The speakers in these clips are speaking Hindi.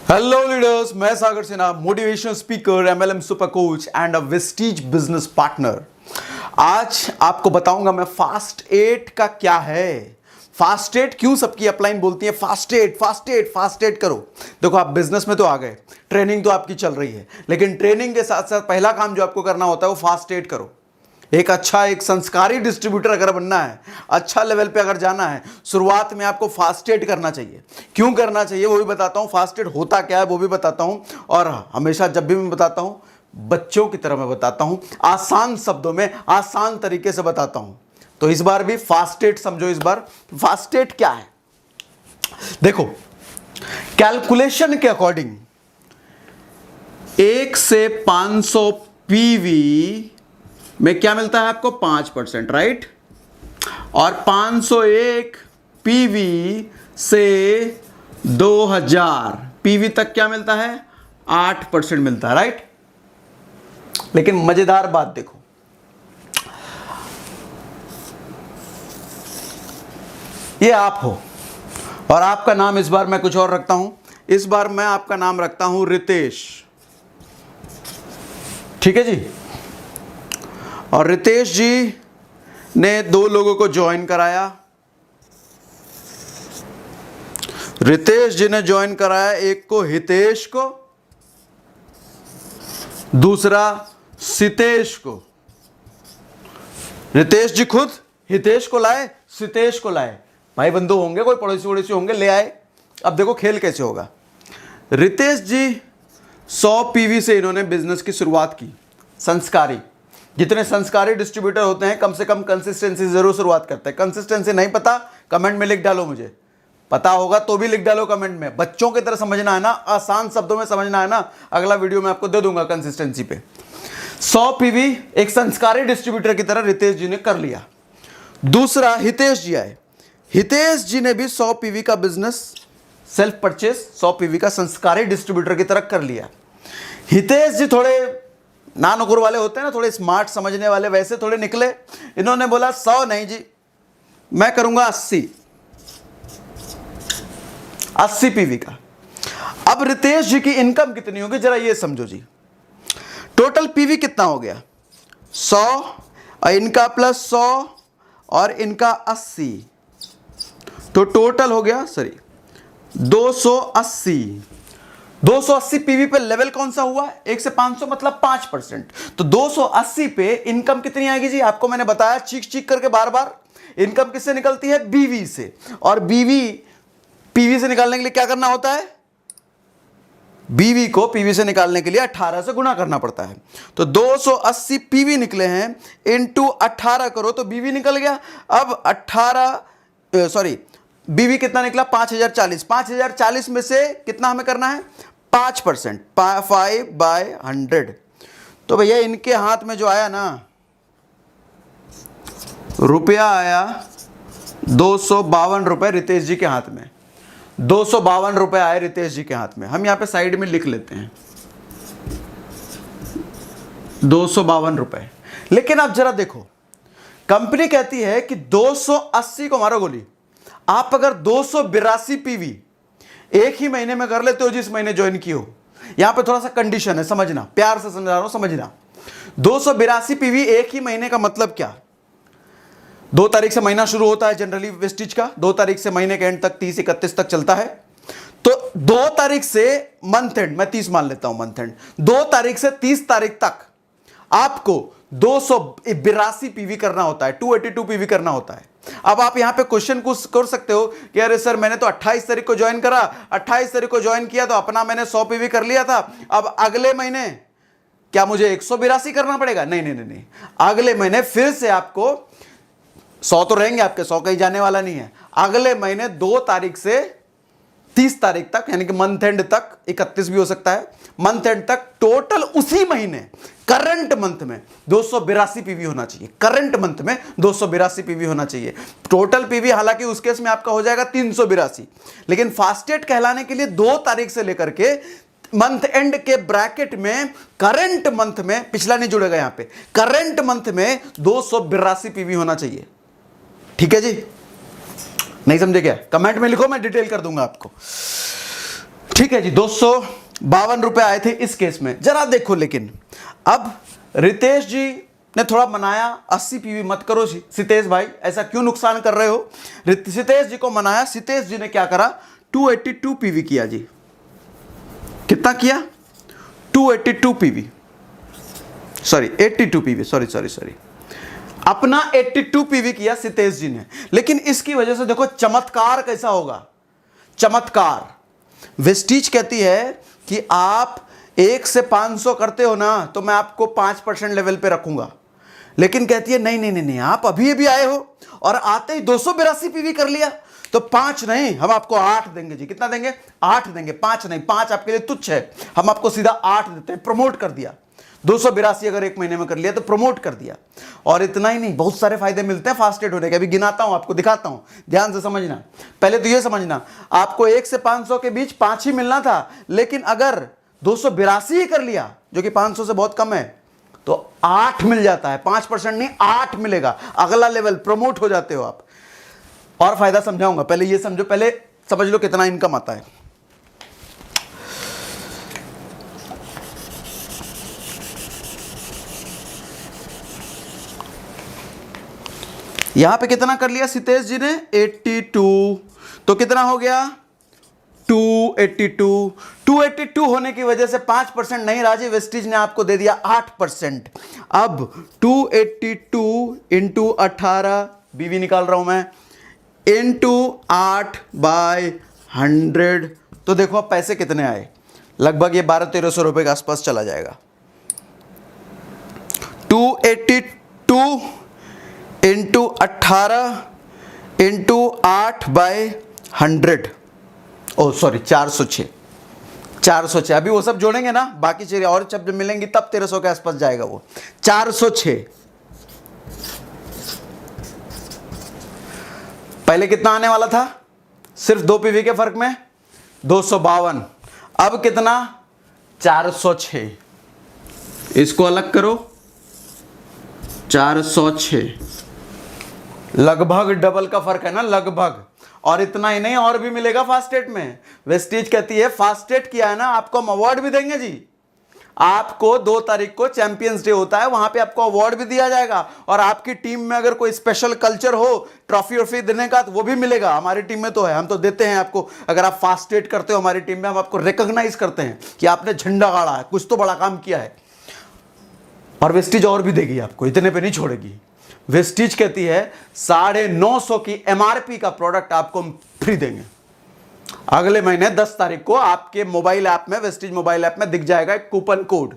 हेलो लीडर्स, मैं Sagar Sinha, motivational speaker, MLM super coach and a Vestige business partner. आज आपको बताऊंगा मैं फास्ट 8 का क्या है। फास्ट 8 क्यों सबकी अपलाइन बोलती है फास्ट 8 फास्ट 8 फास्ट 8 करो। देखो, आप बिजनेस में तो आ गए, ट्रेनिंग तो आपकी चल रही है, लेकिन ट्रेनिंग के साथ साथ पहला काम जो आपको करना होता है वो फास्ट 8 करो। एक संस्कारी डिस्ट्रीब्यूटर अगर बनना है, अच्छा लेवल पे अगर जाना है, शुरुआत में आपको फास्ट एड करना चाहिए। क्यों करना चाहिए वो भी बताता हूं, फास्ट एड होता क्या है वो भी बताता हूं, और हमेशा जब भी मैं बताता हूं बच्चों की तरह मैं बताता हूं, आसान शब्दों में आसान तरीके से बताता हूं। तो इस बार भी फास्ट एड समझो। इस बार फास्ट एड क्या है देखो, कैलकुलेशन के अकॉर्डिंग 1 से 500 पीवी में क्या मिलता है आपको 5%, राइट। और 501 पीवी से 2000 पीवी तक क्या मिलता है 8% मिलता है, राइट। लेकिन मजेदार बात देखो, ये आप हो और आपका नाम इस बार मैं कुछ और रखता हूं। इस बार मैं आपका नाम रखता हूं रितेश, ठीक है जी। और रितेश जी ने 2 लोगों को ज्वाइन कराया। रितेश जी ने ज्वाइन कराया, एक को हितेश को, दूसरा सितेश को। रितेश जी खुद हितेश को लाए, सितेश को लाए। भाई बंधु होंगे, कोई पड़ोसी वड़ोसी होंगे, ले आए। अब देखो खेल कैसे होगा। रितेश जी 100 पीवी से इन्होंने बिजनेस की शुरुआत की। संस्कारी, जितने संस्कारी डिस्ट्रीब्यूटर होते हैं कम से कम कंसिस्टेंसी जरूर शुरुआत करते हैं। कंसिस्टेंसी नहीं पता कमेंट में लिख डालो, मुझे पता होगा तो भी लिख डालो कमेंट में। बच्चों की तरह समझना है ना, आसान शब्दों में समझना है ना। अगला वीडियो में आपको दे दूंगा कंसिस्टेंसी पे। 100 पीवी एक संस्कारी डिस्ट्रीब्यूटर की तरह रितेश जी ने कर लिया। दूसरा हितेश जी आए। हितेश जी ने भी 100 पीवी का बिजनेस सेल्फ परचेस 100 पीवी का संस्कारी डिस्ट्रीब्यूटर की तरह कर लिया। हितेश जी थोड़े नानुकुर वाले होते हैं ना, थोड़े स्मार्ट समझने वाले, वैसे थोड़े निकले। इन्होंने बोला 100 नहीं जी, मैं करूंगा 80 पीवी का। अब रितेश जी की इनकम कितनी होगी जरा ये समझो जी। टोटल पीवी कितना हो गया 100 और इनका प्लस 100 और इनका 80, तो टोटल हो गया 280 पीवी पे लेवल कौन सा हुआ 1 से 500 मतलब 5%। तो 280 पे इनकम कितनी आएगी जी, आपको मैंने बताया चीख चीख करके बार बार। इनकम किससे निकलती है बीवी से, और बीवी पीवी से निकालने के लिए क्या करना होता है, बीवी को पीवी से निकालने के लिए 18 से गुणा करना पड़ता है। तो 280 पीवी निकले हैं, इंटू 18 करो तो बीवी निकल गया। अब बीवी कितना निकला 5040। 5040 में से कितना हमें करना है 5%, 5/100। तो भैया इनके हाथ में जो आया ना रुपया आया 252 रुपए रितेश जी के हाथ में। 252 रुपए आए रितेश जी के हाथ में। हम यहां पे साइड में लिख लेते हैं 252 रुपए। लेकिन आप जरा देखो, कंपनी कहती है कि 280 को मारो गोली। आप अगर 282 पीवी एक ही महीने में कर लेते हो जिस महीने ज्वाइन की हो, यहां पे थोड़ा सा कंडीशन है, समझना, प्यार से समझा रहा हूं, समझना। 282 पीवी एक ही महीने का मतलब क्या, 2 तारीख से महीना शुरू होता है जनरली वेस्टिज का, 2 तारीख से महीने के एंड तक 30-31 तक चलता है। तो 2 तारीख से मंथ एंड, मैं 30 मान लेता हूं मंथ एंड, 2 तारीख से 30 तारीख तक आपको 282 पीवी करना होता है, 282 पीवी करना होता है। अब आप यहां पे क्वेश्चन कर सकते हो कि अरे सर मैंने तो 28 तारीख को ज्वाइन करा, 28 तारीख को ज्वाइन किया तो अपना मैंने 100 पीवी कर लिया था, अब अगले महीने क्या मुझे 182 करना पड़ेगा? नहीं नहीं नहीं, अगले महीने फिर से आपको 100 तो रहेंगे आपके, 100 कहीं जाने वाला नहीं है। अगले महीने 2 तारीख से 30 तारीख तक, यानी कि मंथ एंड तक, 31 भी हो सकता है, मंथ एंड तक टोटल उसी महीने करंट मंथ में 282 पीवी होना चाहिए। करंट मंथ में 282 पीवी होना चाहिए। टोटल पीवी हालांकि उस केस में आपका हो जाएगा 382, लेकिन फास्टेट कहलाने के लिए 2 तारीख से लेकर के मंथ एंड के ब्रैकेट में करंट मंथ में, पिछला नहीं जुड़ेगा यहां पे, करंट मंथ में 282 पीवी होना चाहिए। ठीक है जी, नहीं समझे क्या? कमेंट में लिखो, मैं डिटेल कर दूंगा आपको। ठीक है जी, 252 रुपए आए थे इस केस में। जरा देखो, लेकिन अब रितेश जी ने थोड़ा मनाया, 80 पीवी मत करो सितेश भाई, ऐसा क्यों नुकसान कर रहे हो। सितेश जी को मनाया, सितेश जी ने क्या करा, 282 पीवी किया जी। कितना किया, 282 पीवी, सॉरी 82 पीवी, सॉरी अपना 82 पीवी किया सितेश जी ने। लेकिन इसकी वजह से देखो चमत्कार कैसा होगा, चमत्कार। वेस्टीज कहती है कि आप 1 से 500 करते हो ना तो मैं आपको 5% लेवल पे रखूंगा, लेकिन कहती है नहीं नहीं नहीं नहीं, आप अभी आए हो और आते ही 282 पीवी कर लिया तो 5 नहीं, हम आपको 8 देंगे जी। कितना देंगे, 8 देंगे, 5 नहीं, 5 आपके लिए तुच्छ है, हम आपको सीधा 8 देते हैं। प्रमोट कर दिया, 282 अगर एक महीने में कर लिया तो प्रमोट कर दिया। और इतना ही नहीं, बहुत सारे फायदे मिलते हैं फास्टेड होने के, अभी गिनाता हूं, आपको दिखाता हूं, ध्यान से समझना। पहले तो ये समझना, आपको 1 से 500 के बीच 5 ही मिलना था, लेकिन अगर 282 ही कर लिया जो कि 500 से बहुत कम है तो 8 मिल जाता है, 5% नहीं 8 मिलेगा, अगला लेवल प्रमोट हो जाते हो आप। और फायदा समझाऊंगा, पहले ये समझो, पहले समझ लो कितना इनकम आता है। यहां पे कितना कर लिया सितेश जी ने, 82, तो कितना हो गया 282। 282 होने की वजह से 5% नहीं, राजीव वेस्टीज ने आपको दे दिया 8%। अब 282 इंटू 18, बीवी निकाल रहा हूं मैं, इंटू 8/100, तो देखो अब पैसे कितने आए, लगभग ये 1200-1300 रुपए के आसपास चला जाएगा। 282 इंटू 18 इंटू 8/100, ओ सॉरी 406। अभी वो सब जोड़ेंगे ना, बाकी चीजें और जब मिलेंगी तब 1300 के आसपास जाएगा वो। 406 पहले कितना आने वाला था, सिर्फ 2 पीवी के फर्क में 252, अब कितना 406, इसको अलग करो, 406, लगभग डबल का फर्क है ना, लगभग। और इतना ही नहीं, और भी मिलेगा फास्टेट में। वेस्टीज कहती है फास्टेट किया है ना, आपको हम अवार्ड भी देंगे जी। आपको 2 तारीख को चैंपियंस डे होता है, वहां पे आपको अवार्ड भी दिया जाएगा, और आपकी टीम में अगर कोई स्पेशल कल्चर हो ट्रॉफी वॉफी देने का तो वो भी मिलेगा। हमारी टीम में तो है, हम तो देते हैं आपको, अगर आप फास्टेट करते हो हमारी टीम में, हम आपको रिकॉग्नाइज करते हैं कि आपने झंडा गाड़ा है, कुछ तो बड़ा काम किया है। और वेस्टीज और भी देगी आपको, इतने पे नहीं छोड़ेगी। वेस्टीज कहती है 950 की एमआरपी का प्रोडक्ट आपको हम फ्री देंगे। अगले महीने 10 तारीख को आपके मोबाइल ऐप में, वेस्टीज मोबाइल ऐप में दिख जाएगा एक कूपन कोड।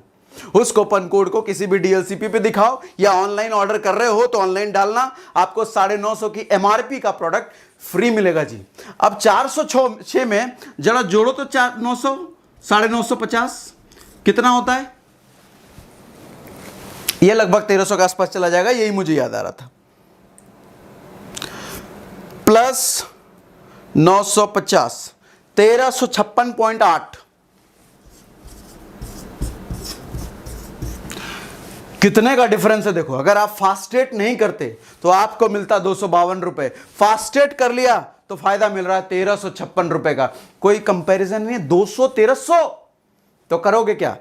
उस कूपन कोड को किसी भी डीएलसीपी पे दिखाओ, या ऑनलाइन ऑर्डर कर रहे हो तो ऑनलाइन डालना, आपको 950 की एमआरपी का प्रोडक्ट फ्री मिलेगा जी। अब 406 में जरा जोड़ो तो 900 950 कितना होता है, ये लगभग 1300 के आसपास चला जाएगा, यही मुझे याद आ रहा था। प्लस 950 1356.8, कितने का डिफरेंस है देखो। अगर आप फास्टेट नहीं करते तो आपको मिलता 252 रुपए, फास्टेट कर लिया तो फायदा मिल रहा है 1356 रुपए का। कोई कंपैरिजन नहीं है, 200-1300 तो करोगे क्या।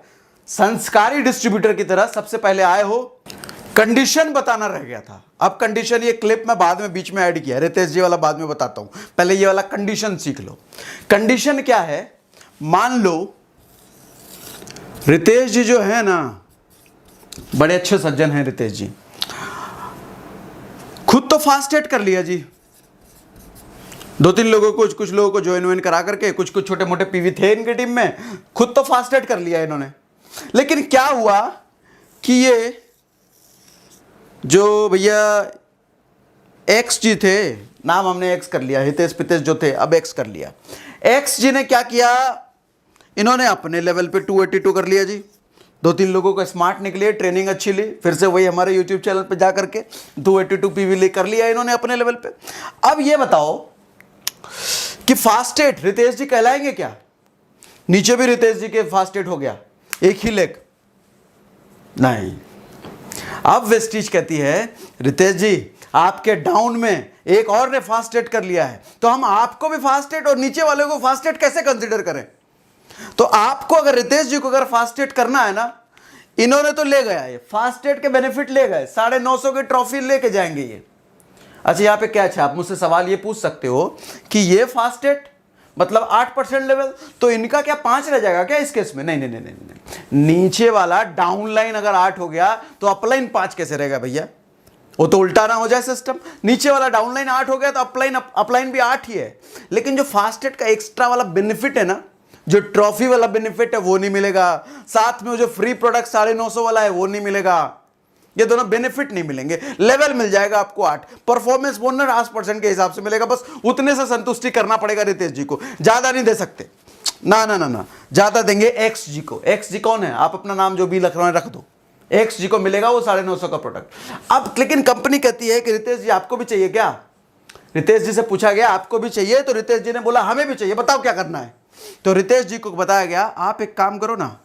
संस्कारी डिस्ट्रीब्यूटर की तरह सबसे पहले आए हो, कंडीशन बताना रह गया था। अब कंडीशन, ये क्लिप मैं बाद में बीच में ऐड किया, रितेश जी वाला बाद में बताता हूं, पहले ये वाला कंडीशन सीख लो। कंडीशन क्या है, मान लो रितेश जी जो है ना, बड़े अच्छे सज्जन हैं रितेश जी, खुद तो फास्टेट कर लिया जी, 2-3 लोगों को, कुछ लोगों को ज्वाइन करा करके, कुछ छोटे मोटे पीवी थे इनकी टीम में, खुद तो फास्टेट कर लिया इन्होंने। लेकिन क्या हुआ कि ये जो भैया एक्स जी थे, नाम हमने एक्स कर लिया, हितेश पितेश जो थे अब एक्स कर लिया, एक्स जी ने क्या किया, इन्होंने अपने लेवल पे 282 कर लिया जी। 2-3 लोगों को स्मार्ट निकले, ट्रेनिंग अच्छी ली, फिर से वही हमारे यूट्यूब चैनल पे जा करके 282 पीवी ले कर लिया इन्होंने अपने लेवल पे। अब ये बताओ कि फास्टेट रितेश जी कहलाएंगे क्या, नीचे भी रितेश जी के फास्टेट हो गया, एक ही लेग नहीं। अब वेस्टीज कहती है रितेश जी आपके डाउन में एक और ने फास्टेट कर लिया है, तो हम आपको भी फास्टेट और नीचे वाले को फास्टेट कैसे कंसीडर करें। तो आपको अगर रितेश जी को अगर फास्टेट करना है ना, इन्होंने तो ले गया ये फास्टेट के बेनिफिट ले गए, 950 की ट्रॉफी लेके जाएंगे ये। अच्छा यहाँ पे क्या अच्छा, आप मुझसे सवाल ये पूछ सकते हो कि ये फास्टेट मतलब 8% लेवल, तो इनका क्या 5 रह जाएगा क्या इस केस में? नहीं नहीं नहीं नहीं नहीं, नीचे वाला डाउनलाइन अगर 8 हो गया तो अपलाइन 5 कैसे रहेगा भैया? वो तो उल्टा ना हो जाए सिस्टम। नीचे वाला डाउनलाइन 8 हो गया तो अपलाइन भी 8 ही है। लेकिन जो फास्टेट का एक्स्ट्रा वाला बेनिफिट है ना, जो ट्रॉफी वाला बेनिफिट है वो नहीं मिलेगा, साथ में जो फ्री प्रोडक्ट 950 वाला है वो नहीं मिलेगा, ये दोनों बेनिफिट नहीं मिलेंगे। लेवल मिल जाएगा आपको 8, परफॉर्मेंस बोनस 8% के हिसाब से मिलेगा, बस उतने से संतुष्टि करना पड़ेगा रितेश जी को, ज्यादा नहीं दे सकते। ना ना ना ना, ज्यादा देंगे एक्स जी को। एक्स जी कौन है? आप अपना नाम जो भी रख रहे रख दो, एक्स जी को मिलेगा वो 950 का प्रोडक्ट। अब लेकिन कंपनी कहती है कि रितेश जी आपको भी चाहिए क्या? रितेश जी से पूछा गया आपको भी चाहिए, तो रितेश जी ने बोला हमें भी चाहिए, बताओ क्या करना है। तो रितेश जी को बताया गया आप एक काम करो ना,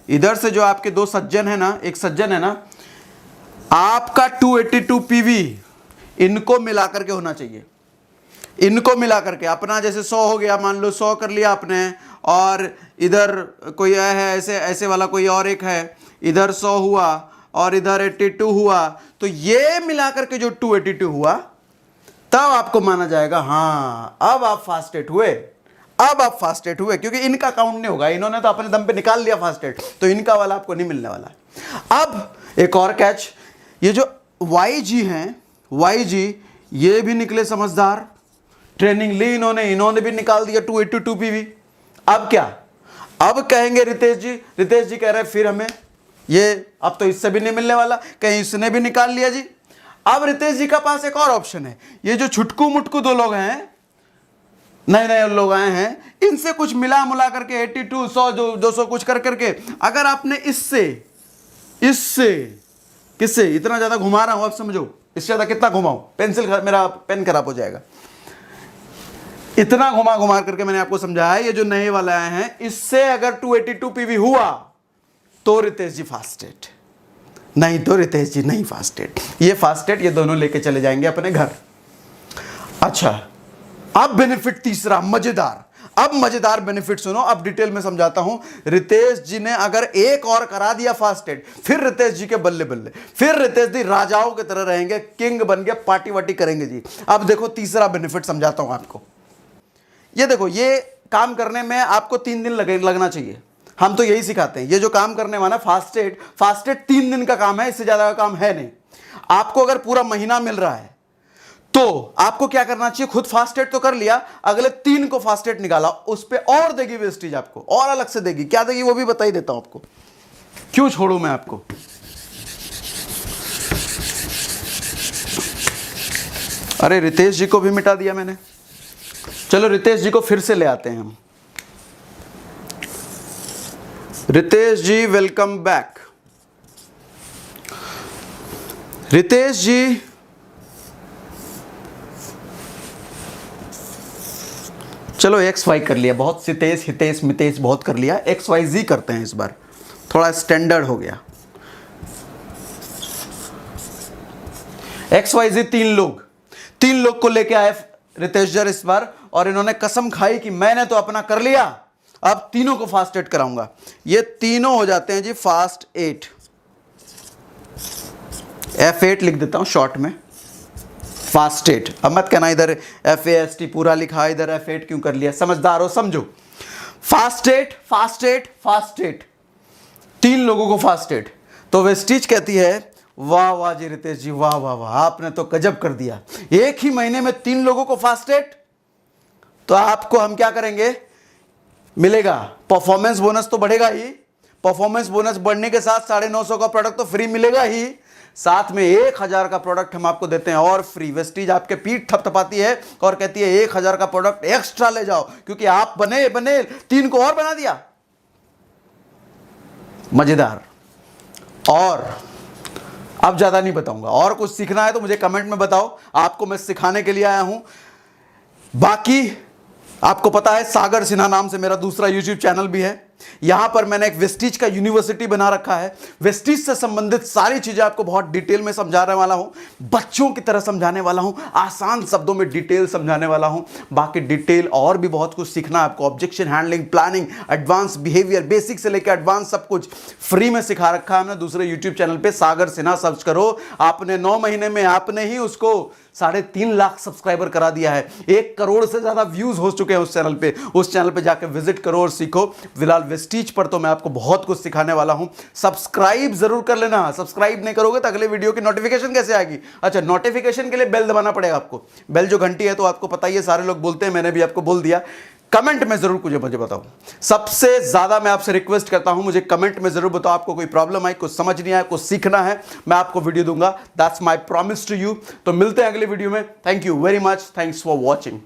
इधर से जो आपके 2 सज्जन है ना, एक सज्जन है ना, आपका 282 पीवी इनको मिला करके होना चाहिए, इनको मिला करके। अपना जैसे 100 हो गया, मान लो 100 कर लिया आपने, और इधर कोई है ऐसे ऐसे वाला कोई और एक है, इधर 100 हुआ और इधर 82 हुआ, तो ये मिला करके जो 282 हुआ तब आपको माना जाएगा हाँ अब आप फास्टेट हुए, अब आप फास्टेट हुए, क्योंकि इनका काउंट नहीं होगा, इन्होंने तो अपने दम पे निकाल लिया फास्टेट, तो इनका वाला आपको नहीं मिलने वाला। अब एक और कैच, ये जो YG हैं, YG ये भी निकले समझदार, ट्रेनिंग ली इन्होंने भी निकाल दिया 282 पीवी। अब क्या, अब कहेंगे रितेश जी कह रहे हैं फिर हमें ये अब तो इससे भी नहीं मिलने वाला, कहीं इसने भी निकाल लिया जी। अब रितेश जी का पास एक और ऑप्शन है, ये जो छुटकू मुटकू 2 लोग हैं, नए नए लोग आए हैं, इनसे कुछ मिला मुला करके 82 100 200 कुछ कर करके, अगर आपने इससे किससे इतना ज्यादा घुमा रहा हूं, आप समझो इससे ज्यादा कितना घुमाऊं, मेरा पेन खराब हो जाएगा। इतना घुमा करके मैंने आपको समझाया है, ये जो नए वाले आए हैं इससे अगर 282 पीवी हुआ तो रितेश जी फास्टेट, नहीं तो रितेश जी नहीं फास्टेट। ये फास्टेट ये दोनों लेके चले जाएंगे अपने घर। अच्छा अब बेनिफिट तीसरा मजेदार, अब मजेदार बेनिफिट सुनो, अब डिटेल में समझाता हूं। रितेश जी ने अगर एक और करा दिया फास्टेट, फिर रितेश जी के बल्ले बल्ले, फिर रितेश जी राजाओं की तरह रहेंगे, किंग बन के पार्टी वार्टी करेंगे जी। अब देखो तीसरा बेनिफिट समझाता हूं आपको। ये देखो, ये काम करने में आपको 3 दिन लगना चाहिए, हम तो यही सिखाते हैं। ये जो काम करने वाला फास्टेट 3 दिन का काम है, इससे ज्यादा का काम है नहीं। आपको अगर पूरा महीना मिल रहा है तो आपको क्या करना चाहिए, खुद फास्टेट तो कर लिया, अगले 3 को फास्टेट निकाला, उस पर और देगी वेस्टेज आपको, और अलग से देगी। क्या देगी वो भी बता ही देता हूं आपको, क्यों छोड़ू मैं आपको। अरे रितेश जी को भी मिटा दिया मैंने, चलो रितेश जी को फिर से ले आते हैं हम। रितेश जी वेलकम बैक। रितेश जी चलो XY कर लिया, बहुत सितेश हितेश मितेश बहुत कर लिया, XYZ करते हैं इस बार, थोड़ा स्टैंडर्ड हो गया। XYZ 3 लोग को लेके आए रितेश जी इस बार, और इन्होंने कसम खाई कि मैंने तो अपना कर लिया, अब तीनों को फास्टेट कराऊंगा। ये तीनों हो जाते हैं जी फास्ट 8, F8 लिख देता हूं शॉर्ट में, फास्टेट। अब मत कहना इधर FAST पूरा लिखा, इधर F8 क्यों कर लिया, समझदार हो समझो। फास्टेट 3 लोगों को फास्टेट। तो वेस्टीज कहती है वाह वाह जी रितेश जी, वाह वाह वाह, आपने तो गजब कर दिया, एक ही महीने में 3 लोगों को फास्टेट। तो आपको हम क्या करेंगे, मिलेगा परफॉर्मेंस बोनस तो बढ़ेगा ही, परफॉर्मेंस बोनस बढ़ने के साथ 950 का प्रोडक्ट तो फ्री मिलेगा ही, साथ में 1000 का प्रोडक्ट हम आपको देते हैं और फ्री। वेस्टीज आपके पीठ थपथपाती है और कहती है 1000 का प्रोडक्ट एक्स्ट्रा ले जाओ, क्योंकि आप बने 3 को और बना दिया। मजेदार। और अब ज्यादा नहीं बताऊंगा, और कुछ सीखना है तो मुझे कमेंट में बताओ, आपको मैं सिखाने के लिए आया हूं। बाकी आपको पता है सागर सिन्हा नाम से मेरा दूसरा YouTube चैनल भी है, यहां पर मैंने एक वेस्टीज का यूनिवर्सिटी बना रखा है। वेस्टीज से संबंधित सारी चीजें आपको बहुत डिटेल में समझाने वाला हूं, बच्चों की तरह समझाने वाला हूं, आसान शब्दों में डिटेल समझाने वाला हूं। बाकी डिटेल और भी बहुत कुछ सीखना है आपको, objection handling, planning, advance behaviour, basic से लेकर एडवांस सब कुछ फ्री में सिखा रखा है हमने दूसरे यूट्यूब चैनल पे, सागर सिन्हा सर्च करो। आपने 9 महीने में आपने ही उसको 3.5 लाख सब्सक्राइबर करा दिया है, 1 करोड़ से ज्यादा व्यूज हो चुके हैं उस चैनल पे। उस चैनल पे जाकर विजिट करो और सीखो। फिलहाल वेस्टीज पर तो मैं आपको बहुत कुछ सिखाने वाला हूं। सब्सक्राइब जरूर कर लेना, सब्सक्राइब नहीं करोगे तो अगले वीडियो की नोटिफिकेशन कैसे आएगी? अच्छा, नोटिफिकेशन के लिए बेल दबाना पड़ेगा आपको। बेल जो घंटी है तो आपको पता ही है, सारे लोग बोलते हैं, मैंने भी आपको बोल दिया। कमेंट में जरूर मुझे बताओ, सबसे ज्यादा मैं आपसे रिक्वेस्ट करता हूं, मुझे कमेंट में जरूर बताओ आपको कोई प्रॉब्लम आई, कुछ समझ नहीं आया, कुछ सीखना है, मैं आपको वीडियो दूंगा। That's my promise to you. तो मिलते हैं अगले वीडियो में। Thank you very much, thanks for watching.